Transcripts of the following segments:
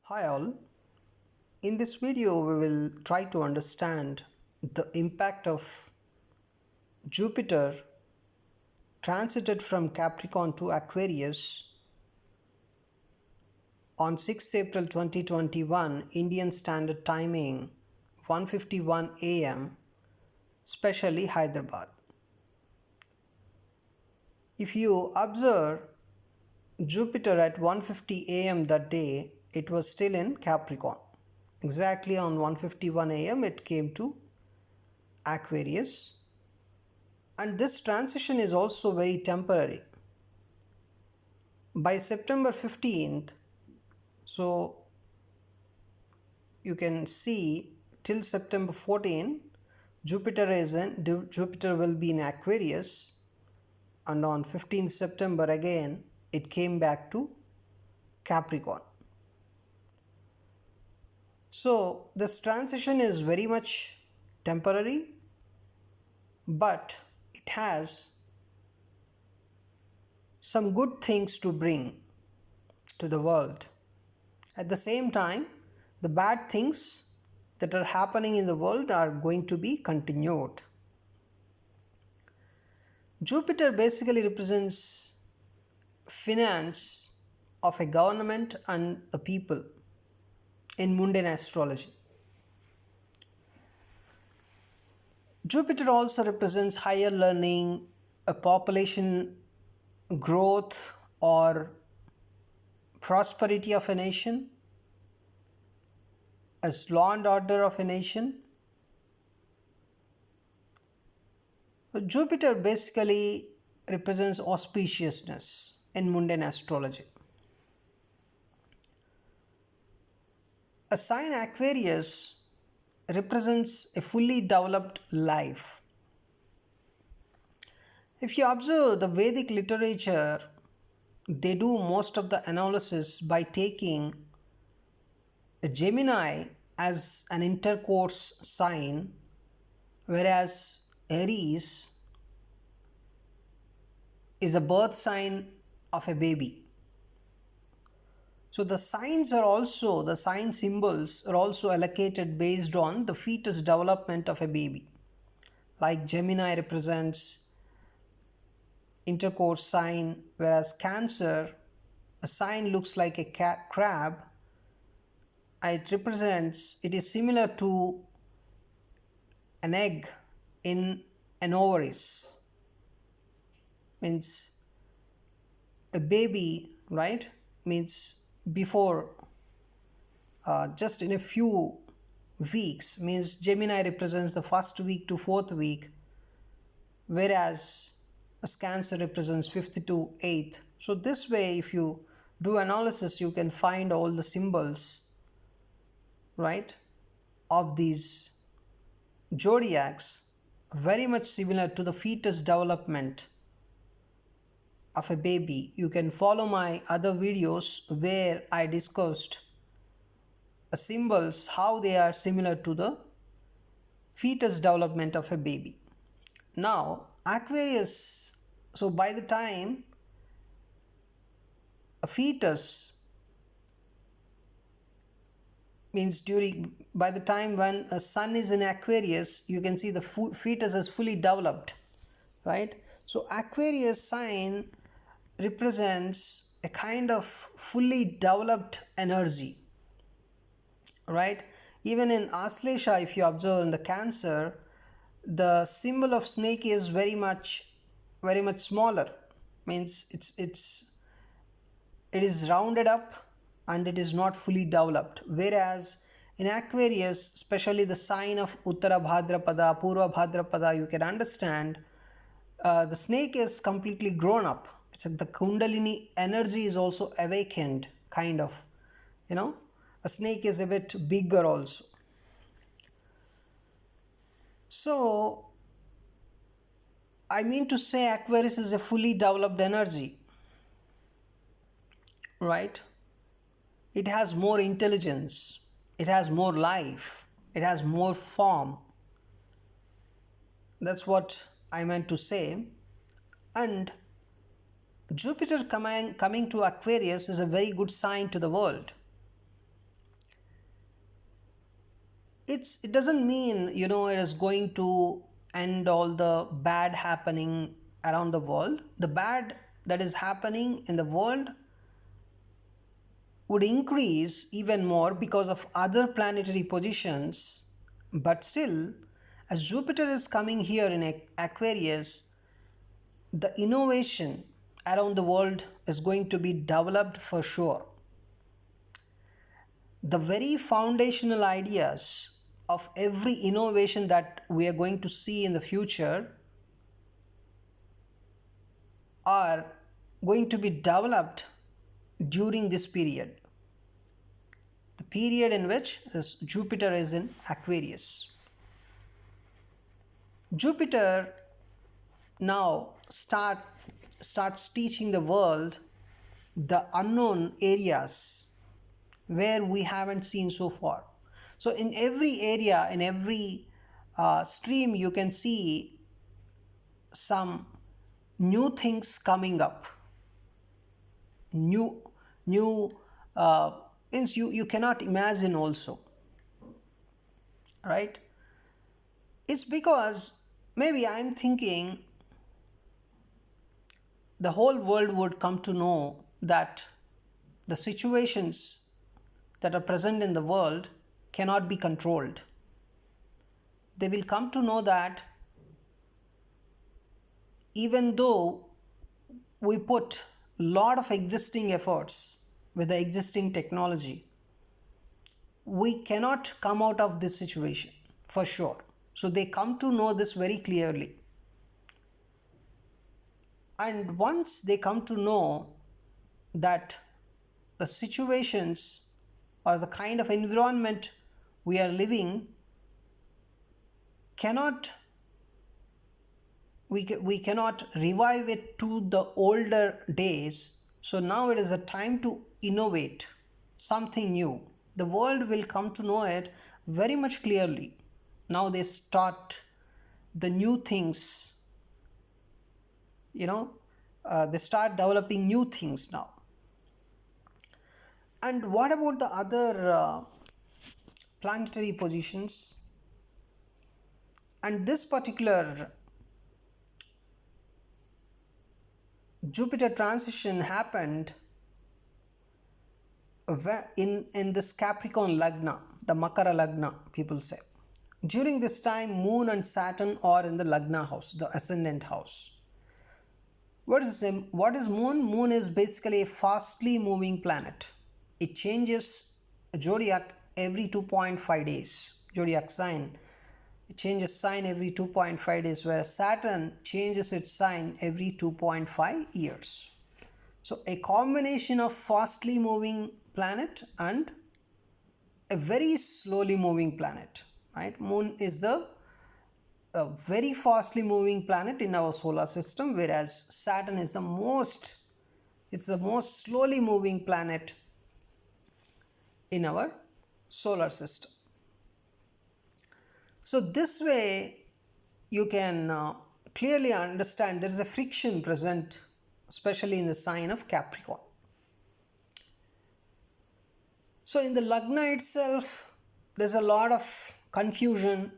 Hi all, in this video we will try to understand the impact of Jupiter transited from Capricorn to Aquarius on 6th April 2021 Indian Standard Timing 1:51 am, especially Hyderabad. If you observe Jupiter at 1:50 am that day, it was still in Capricorn. Exactly on 1:51 am it came to Aquarius, and this transition is also very temporary. By September 15th, so you can see till September 14, Jupiter will be in Aquarius, and on 15th September again it came back to Capricorn. So this transition is very much temporary, but it has some good things to bring to the world. At the same time, the bad things that are happening in the world are going to be continued. Jupiter basically represents finance of a government and a people in mundane astrology. Jupiter also represents higher learning, a population growth or prosperity of a nation, as law and order of a nation. Jupiter basically represents auspiciousness in mundane astrology. A sign Aquarius represents a fully developed life. If you observe the Vedic literature, they do most of the analysis by taking a Gemini as an intercourse sign, whereas Aries is a birth sign of a baby. So the sign symbols are also allocated based on the fetus development of a baby. Like Gemini represents intercourse sign, whereas Cancer, a sign looks like a crab. It is similar to an egg in an ovaries. Means a baby, right? Means before just in a few weeks. Means Gemini represents the first week to fourth week, whereas Cancer represents 5th to 8th. So this way, if you do analysis, you can find all the symbols, right, of these zodiacs very much similar to the fetus development of a baby. You can follow my other videos where I discussed symbols, how they are similar to the fetus development of a baby. Now Aquarius, so by the time a fetus means by the time when a sun is in Aquarius, you can see the fetus is fully developed, right? So Aquarius sign represents a kind of fully developed energy, right? Even in Aslesha, if you observe in the Cancer, the symbol of snake is very much smaller. Means it is rounded up and it is not fully developed, whereas in Aquarius, especially the sign of Uttara Bhadrapada, Purva Bhadrapada, you can understand the snake is completely grown up. It's like the Kundalini energy is also awakened, kind of, a snake is a bit bigger also. So I mean to say Aquarius is a fully developed energy, right? It has more intelligence, it has more life, it has more form. That's what I meant to say. And Jupiter coming to Aquarius is a very good sign to the world. it doesn't mean, it is going to end all the bad happening around the world. The bad that is happening in the world would increase even more because of other planetary positions, but still, as Jupiter is coming here in Aquarius, the innovation around the world is going to be developed for sure. The very foundational ideas of every innovation that we are going to see in the future are going to be developed during this period, the period in which Jupiter is in Aquarius. Jupiter now starts teaching the world the unknown areas where we haven't seen so far. So in every area, in every stream, you can see some new things coming up. New things you cannot imagine also, right? It's because maybe I'm thinking the whole world would come to know that the situations that are present in the world cannot be controlled. They will come to know that even though we put a lot of existing efforts with the existing technology, we cannot come out of this situation for sure. So they come to know this very clearly. And once they come to know that the situations or the kind of environment we are living we cannot revive it to the older days. So now it is a time to innovate something new. The world will come to know it very much clearly. Now they start the new things, they start developing new things now. And what about the other planetary positions? And this particular Jupiter transition happened in this Capricorn Lagna, the Makara Lagna, people say. During this time, Moon and Saturn are in the Lagna house, the ascendant house. What is Moon? Moon is basically a fastly moving planet. It changes zodiac every 2.5 days. Zodiac sign. It changes sign every 2.5 days, whereas Saturn changes its sign every 2.5 years. So a combination of fastly moving planet and a very slowly moving planet, right? Moon is the very fastly moving planet in our solar system, whereas Saturn is the most slowly moving planet in our solar system. So this way you can clearly understand there is a friction present, especially in the sign of Capricorn. So in the Lagna itself, there's a lot of confusion,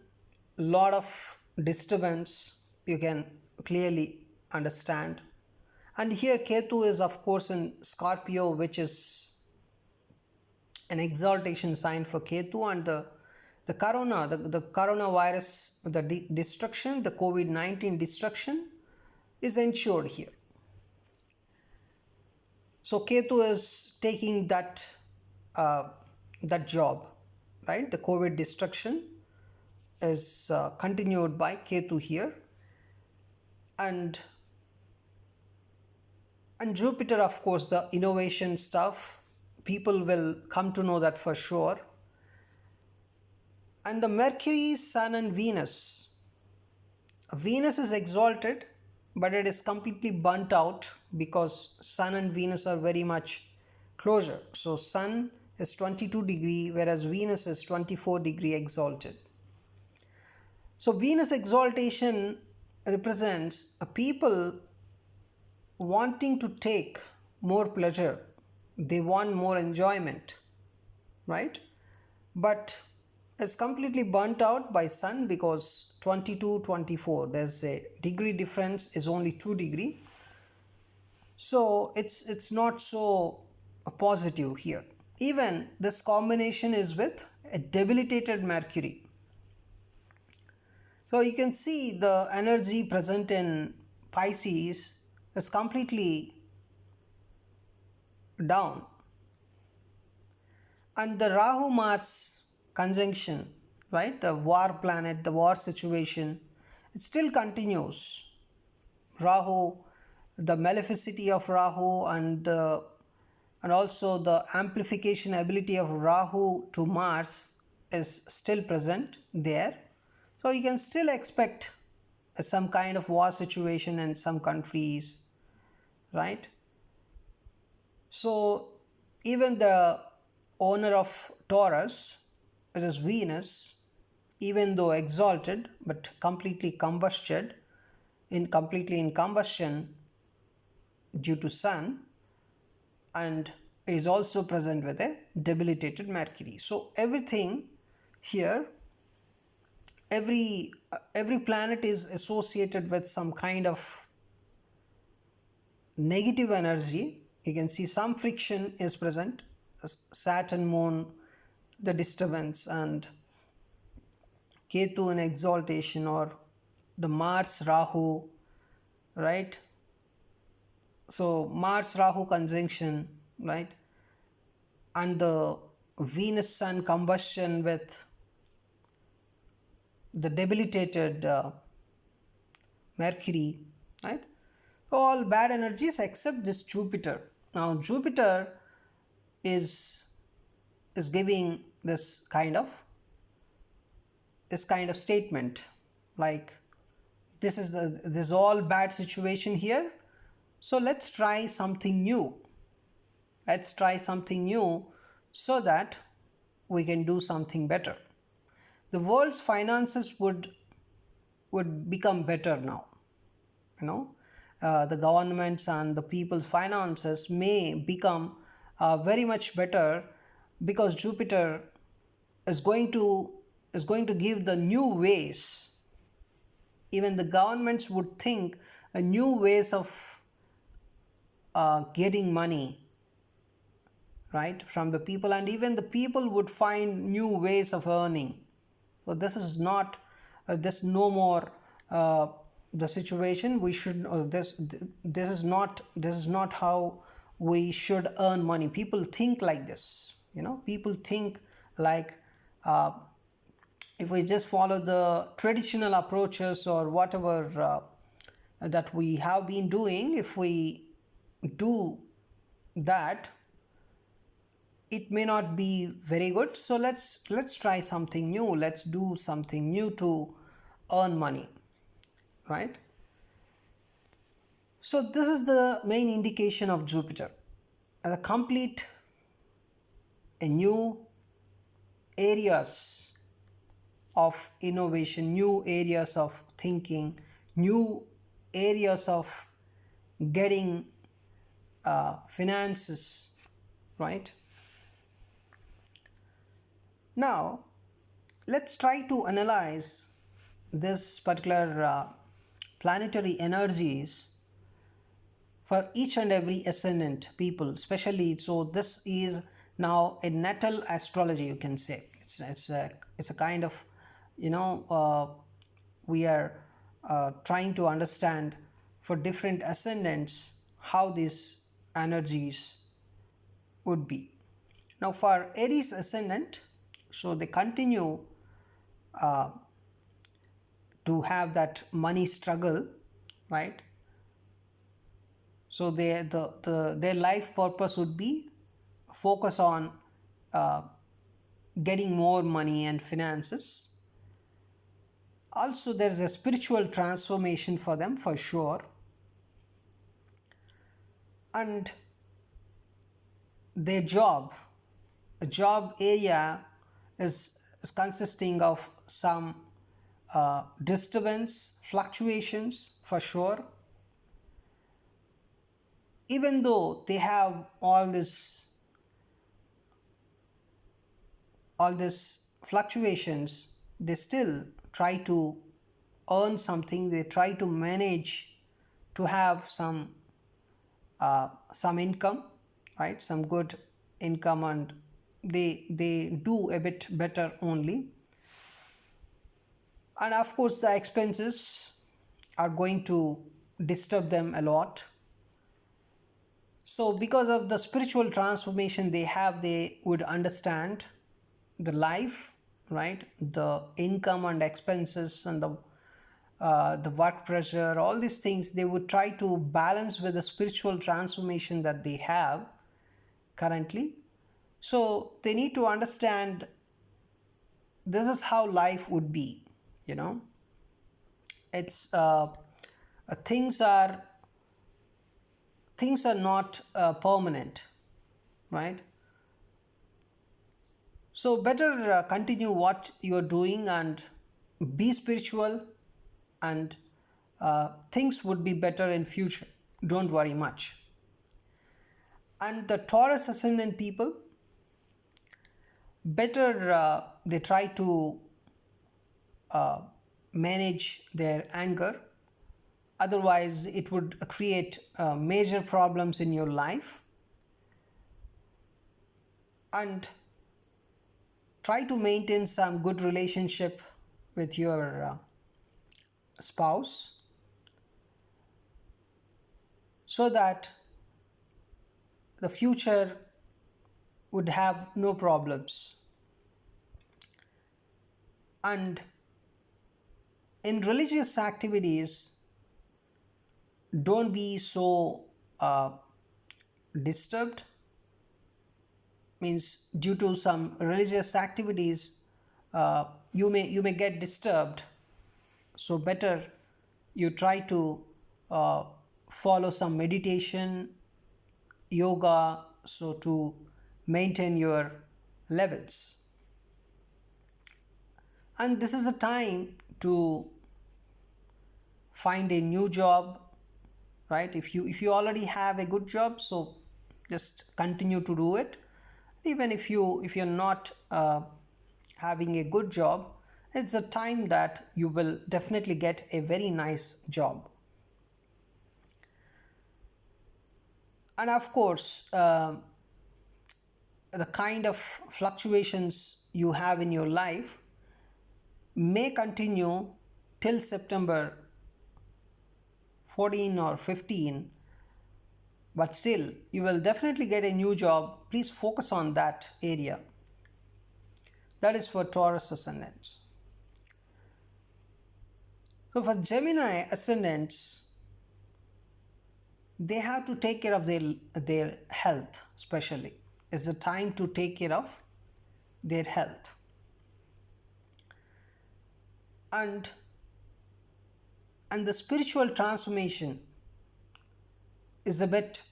a lot of disturbance, you can clearly understand. And here Ketu is of course in Scorpio, which is an exaltation sign for Ketu, and the coronavirus, the destruction, the COVID-19 destruction is ensured here. So Ketu is taking that job, right? The COVID destruction is continued by Ketu here, and Jupiter, of course, the innovation stuff, people will come to know that for sure. And the Mercury, Sun and Venus is exalted, but it is completely burnt out because Sun and Venus are very much closer. So Sun is 22 degree, whereas Venus is 24 degree exalted. So Venus exaltation represents a people wanting to take more pleasure. They want more enjoyment, right? But is completely burnt out by sun, because 22, 24, there's a degree difference is only 2 degree. So it's not so positive here. Even this combination is with a debilitated Mercury. So you can see the energy present in Pisces is completely down. And the Rahu Mars conjunction, right, the war planet, the war situation, it still continues. Rahu, the maleficity of Rahu, and also the amplification ability of Rahu to Mars is still present there. So you can still expect some kind of war situation in some countries, right? So even the owner of Taurus, which is Venus, even though exalted but completely in combustion due to sun, and is also present with a debilitated Mercury. So everything here, every planet is associated with some kind of negative energy. You can see some friction is present. Saturn, Moon, the disturbance, and Ketu in exaltation, or the Mars Rahu, right? So Mars Rahu conjunction, right? And the Venus Sun combustion with the debilitated Mercury, right? All bad energies except this Jupiter. Now Jupiter is giving this kind of statement, like this is all bad situation here. So let's try something new. Let's try something new so that we can do something better. The world's finances would become better now. The governments and the people's finances may become very much better, because Jupiter is going to give the new ways. Even the governments would think a new ways of getting money, right, from the people, and even the people would find new ways of earning. So this is not this no more the situation we should this is not how we should earn money. People think like this, people think like if we just follow the traditional approaches or whatever that we have been doing, if we do that, it may not be very good. So let's try something new. Let's do something new to earn money, right? So this is the main indication of Jupiter, a complete new areas of innovation, new areas of thinking, new areas of getting finances, right? Now let's try to analyze this particular planetary energies for each and every ascendant people, especially. So this is now a natal astrology, you can say. It's a kind of, we are trying to understand for different ascendants how these energies would be. Now for Aries ascendant, so they continue to have that money struggle, right? So their life purpose would be focus on getting more money and finances. Also there's a spiritual transformation for them, for sure. And their job area is consisting of some disturbance, fluctuations, for sure. Even though they have all this fluctuations, they still try to earn something, they try to manage to have some income, right? Some good income, and they do a bit better only. And of course, the expenses are going to disturb them a lot. So, because of the spiritual transformation they have, they would understand the life, right? The income and expenses and the work pressure, all these things, they would try to balance with the spiritual transformation that they have currently. So, they need to understand this is how life would be, you know. It's things are things are not permanent, right? So better continue what you're doing and be spiritual, and things would be better in future. Don't worry much. And the Taurus ascendant people, better they try to uh, manage their anger, otherwise it would create major problems in your life. And try to maintain some good relationship with your spouse, so that the future would have no problems. And in religious activities, don't be so uh, disturbed. Means due to some religious activities, you may get disturbed. So better you try to uh, follow some meditation, yoga, so to maintain your levels. And this is a time to find a new job, right? If you already have a good job, so just continue to do it. Even if you're not having a good job, it's a time that you will definitely get a very nice job. And of course, the kind of fluctuations you have in your life may continue till September 14 or 15, but still you will definitely get a new job. Please focus on that area. That is for Taurus ascendants. So for Gemini ascendants, they have to take care of their health, especially. It's the time to take care of their health. And the spiritual transformation is a bit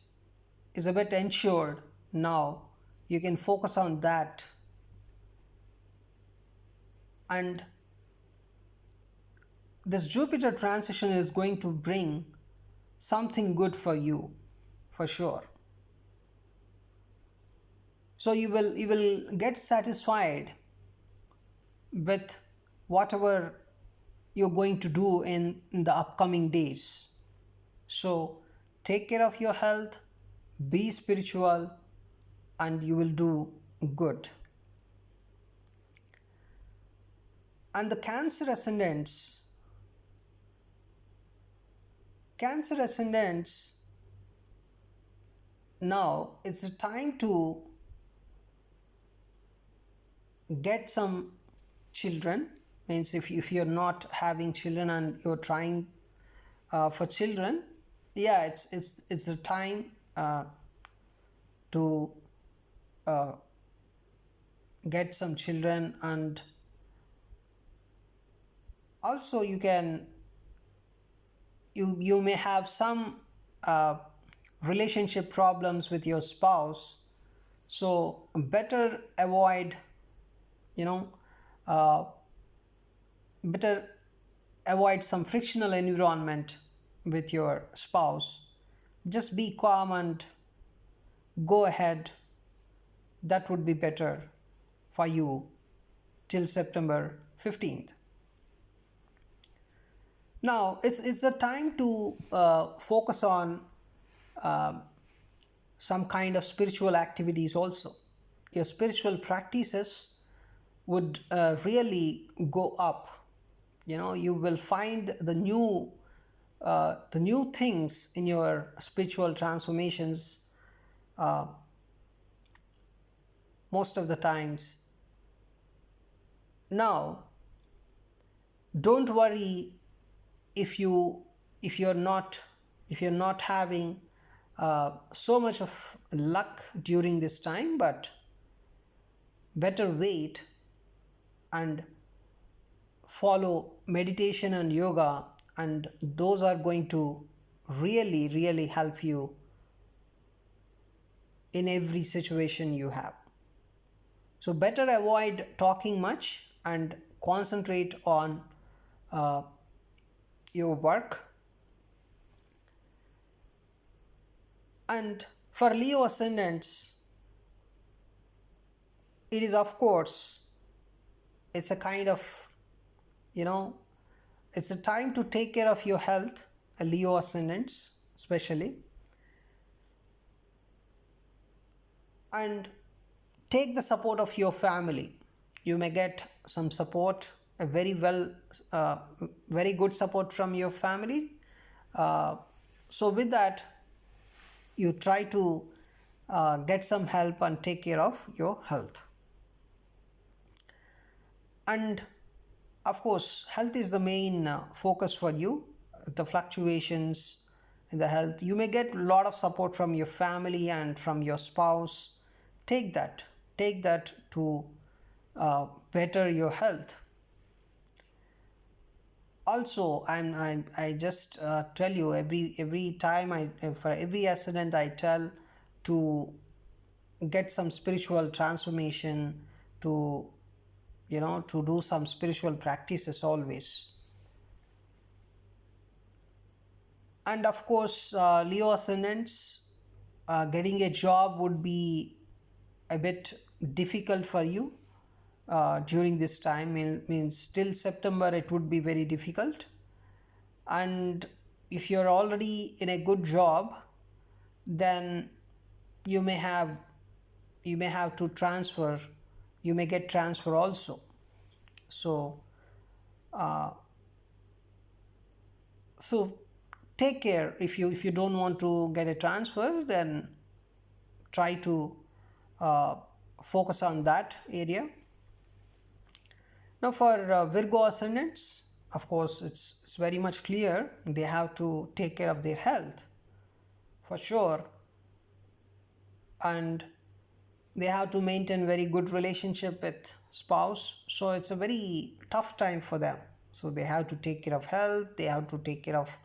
ensured now. You can focus on that. And this Jupiter transition is going to bring something good for you, for sure. So you will get satisfied with whatever you're going to do in the upcoming days. So take care of your health, be spiritual, and you will do good. And the Cancer ascendants, now it's the time to get some children. Means if you're not having children and you're trying for children, yeah, it's the time to get some children. And also you may have some relationship problems with your spouse, so better avoid, better avoid some frictional environment with your spouse. Just be calm and go ahead. That would be better for you. till September 15th. Now it's the time to focus on some kind of spiritual activities also. Your spiritual practices would really go up. You will find the new things in your spiritual transformations most of the times. Now, don't worry if you're not having so much of luck during this time, but better wait and follow meditation and yoga, and those are going to really help you in every situation you have. So better avoid talking much and concentrate on your work. And for Leo ascendants, it is, of course, it's a kind of, it's a time to take care of your health, Leo ascendants especially, and take the support of your family. You may get some support, a very good support from your family. So with that, you try to get some help and take care of your health. And of course, health is the main focus for you. The fluctuations in the health, you may get a lot of support from your family and from your spouse. Take that to better your health. Also, I just tell you every time for every ascendant I tell to get some spiritual transformation, to do some spiritual practices always. And of course, Leo ascendants, getting a job would be a bit difficult for you during this time. Means till September it would be very difficult. And if you're already in a good job, then you may have to transfer. You may get transfer also. So take care. If you don't want to get a transfer, then try to focus on that area. Now for Virgo ascendants, of course, it's very much clear they have to take care of their health for sure, and they have to maintain very good relationship with spouse. So it's a very tough time for them. So they have to take care of health. They have to take care of,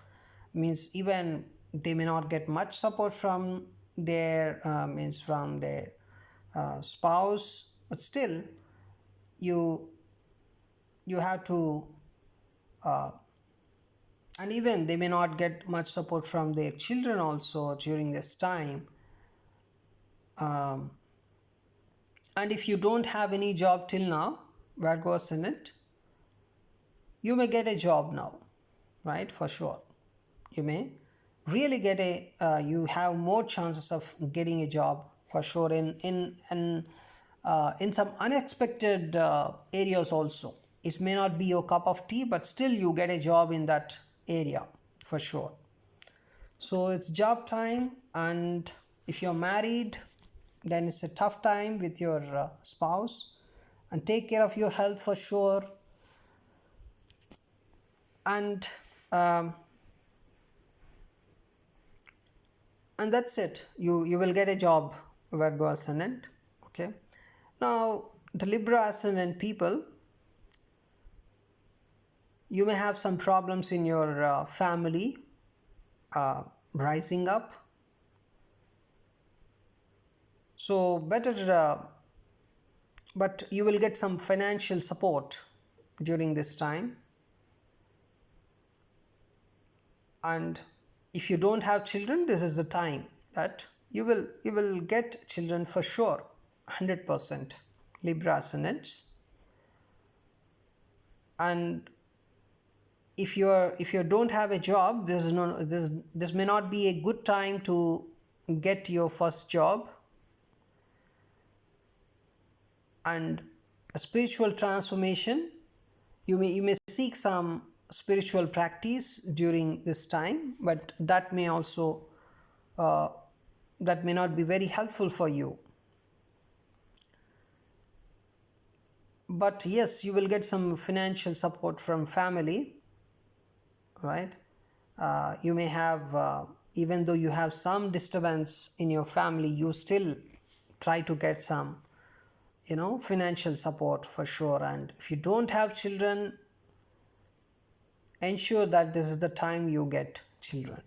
means even they may not get much support from their spouse, but still you have to and even they may not get much support from their children also during this time. And if you don't have any job till now, Virgo ascendant, you may get a job now, right? For sure, you may really get you have more chances of getting a job for sure in some unexpected areas also. It may not be your cup of tea, but still you get a job in that area for sure. So it's job time. And if you're married, then it's a tough time with your spouse. And take care of your health for sure. And that's it. You will get a job, Virgo ascendant. Okay. Now the Libra ascendant people, you may have some problems in your family rising up. So better, but you will get some financial support during this time. And if you don't have children, this is the time that you will get children for sure, 100%, Libra ascendants. And if you don't have a job, this may not be a good time to get your first job. And a spiritual transformation, you may seek some spiritual practice during this time, but that may also uh, that may not be very helpful for you. But yes, you will get some financial support from family, right? You may have, even though you have some disturbance in your family, you still try to get some, financial support for sure. And if you don't have children, ensure that this is the time you get children.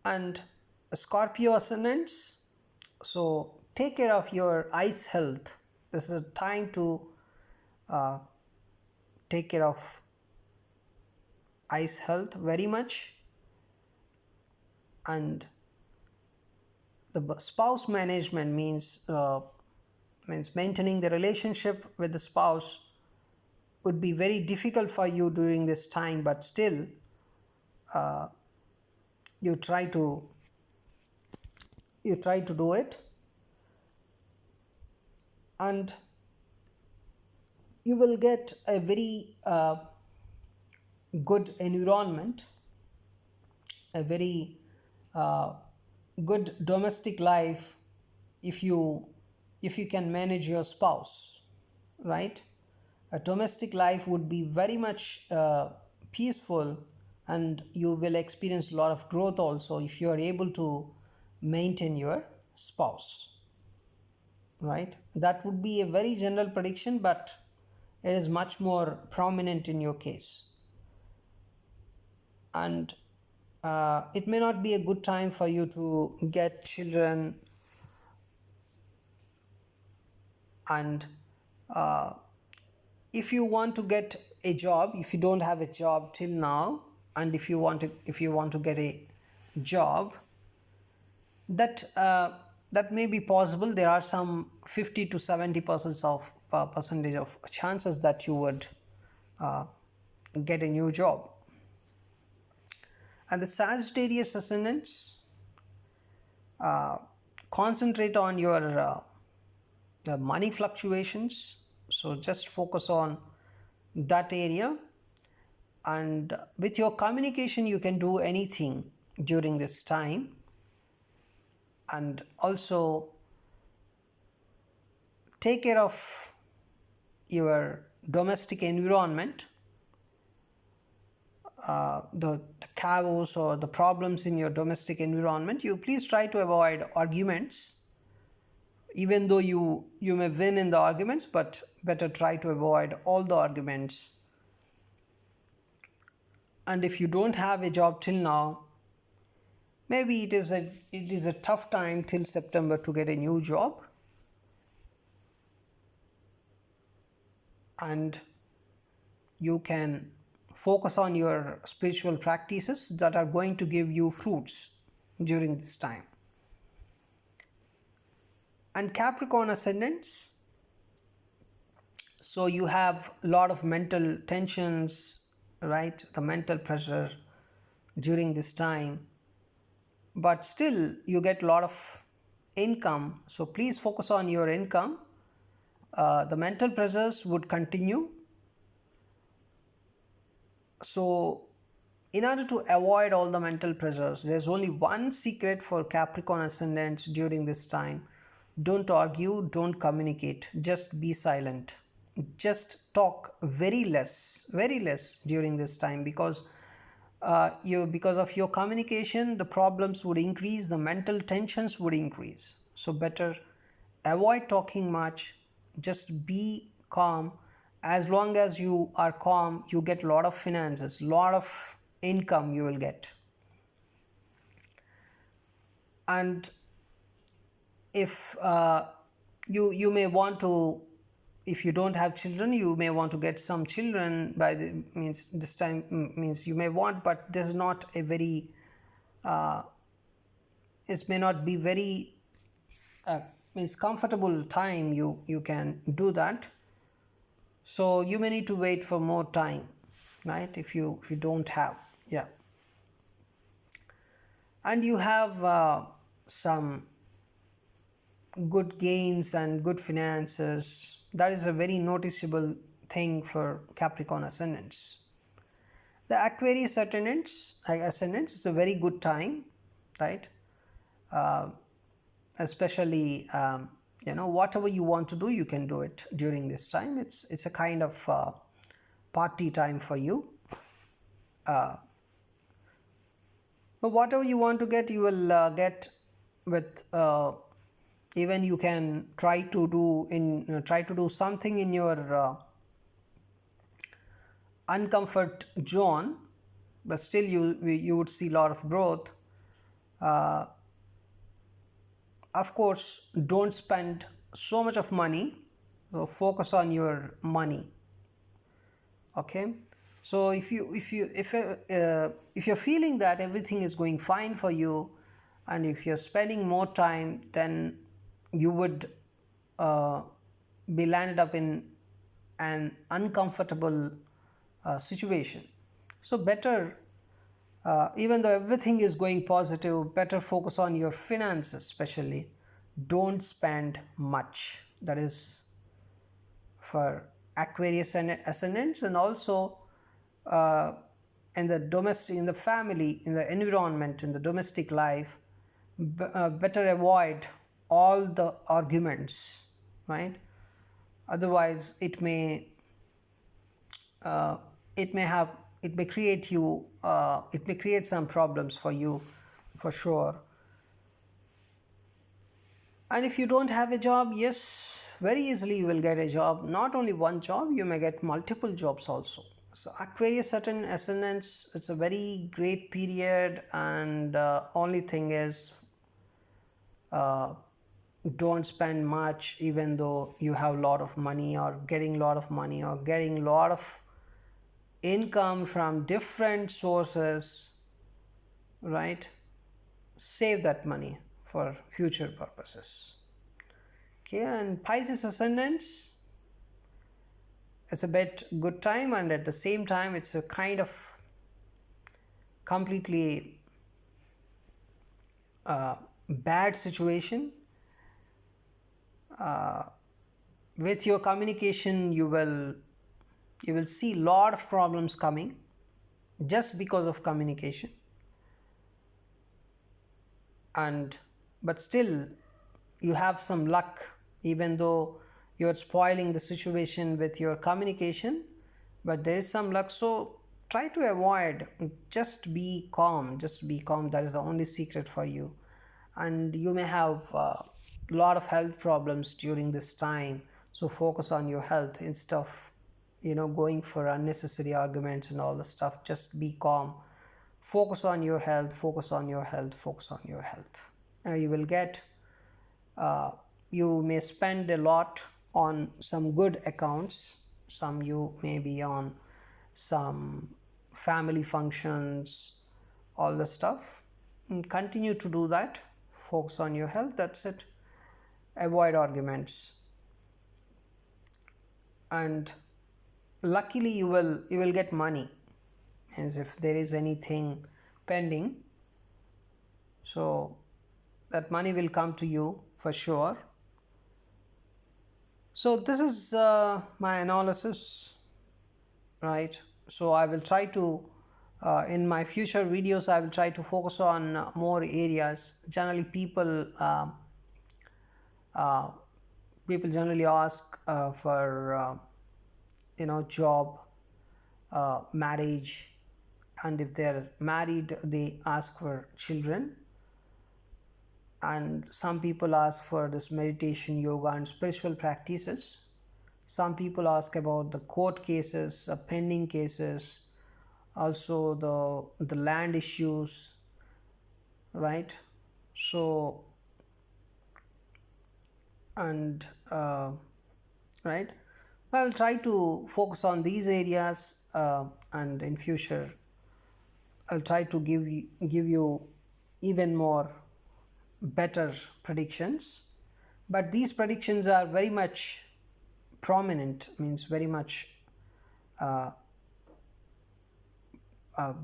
And Scorpio ascendants, so take care of your eyes health. This is a time to uh, take care of eyes health very much. And the spouse management means maintaining the relationship with the spouse would be very difficult for you during this time, but still you try to do it. And you will get a very good environment, a very uh, good domestic life, if you can manage your spouse, right? A domestic life would be very much peaceful, and you will experience a lot of growth also if you are able to maintain your spouse, right? That would be a very general prediction, but it is much more prominent in your case. And it may not be a good time for you to get children. And if you want to get a job, if you don't have a job till now, and if you want to get a job, that may be possible. There are some 50 to 70% of percentage of chances that you would get a new job. And the Sagittarius ascendants, concentrate on your the money fluctuations, so just focus on that area. And with your communication, you can do anything during this time. And also take care of your domestic environment. The chaos or the problems in your domestic environment, you please try to avoid arguments. Even though you may win in the arguments, but better try to avoid all the arguments. And if you don't have a job till now, maybe it is a tough time till September to get a new job. And you can focus on your spiritual practices that are going to give you fruits during this time. And Capricorn ascendants, so you have a lot of mental tensions, right? The mental pressure during this time, but still you get a lot of income. So please focus on your income. The mental pressures would continue. So in order to avoid all the mental pressures, there's only one secret for Capricorn ascendants during this time. Don't argue, don't communicate, just be silent. Just talk very less during this time, because because of your communication, the problems would increase, the mental tensions would increase. So better avoid talking much, just be calm. As long as you are calm, you get a lot of finances, lot of income you will get. And if you may want to, if you don't have children, you may want to get some children by the means this time, means you may want, but this is not a very it may not be very means comfortable time you can do that. So you may need to wait for more time, right? If you don't have, yeah, and you have some good gains and good finances, that is a very noticeable thing for Capricorn ascendants. The Aquarius ascendants is a very good time, right? Uh, Especially whatever you want to do, you can do it during this time. It's a kind of party time for you. But whatever you want to get, you will get with even you can try to do something in your uncomfort zone, but still you would see a lot of growth. uh, of course, don't spend so much of money, so focus on your money. Okay, so if you're feeling that everything is going fine for you, and if you're spending more time, then you would uh, be landed up in an uncomfortable situation. So better, even though everything is going positive, better focus on your finances. Especially don't spend much. That is for Aquarius and ascendants. And also uh, in the domestic, in the family, in the environment, in the domestic life, better avoid all the arguments, right? Otherwise uh, it may have it may create you it may create some problems for you, for sure. And if you don't have a job, yes, very easily you will get a job. Not only one job, you may get multiple jobs also. So Aquarius certain ascendants, it's a very great period, and only thing is uh, don't spend much, even though you have a lot of money, or getting a lot of money, or getting a lot of income from different sources, right? Save that money for future purposes. Okay, and Pisces ascendants, it's a bit good time, and at the same time it's a kind of completely bad situation. With your communication, you will see a lot of problems coming just because of communication. And but still you have some luck, even though you're spoiling the situation with your communication, but there is some luck. So try to avoid, just be calm, just be calm. That is the only secret for you. And you may have a lot of health problems during this time, so focus on your health instead of going for unnecessary arguments and all the stuff. Just be calm, focus on your health, focus on your health, focus on your health. You will get you may spend a lot on some good accounts, some you may be on some family functions, all the stuff. And continue to do that, focus on your health, that's it. Avoid arguments, and luckily you will get money, as if there is anything pending, so that money will come to you for sure. So this is my analysis, right? So I will try to in my future videos I will try to focus on more areas. Generally people generally ask for job, marriage, and if they're married they ask for children. And some people ask for this meditation, yoga, and spiritual practices. Some people ask about the court cases, pending cases, also the land issues, right? So and right, I will try to focus on these areas, and in future I'll try to give you even more better predictions. But these predictions are very much prominent, means very much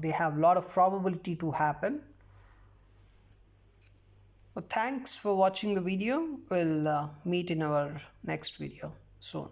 they have a lot of probability to happen. Well, thanks for watching the video. We'll meet in our next video soon.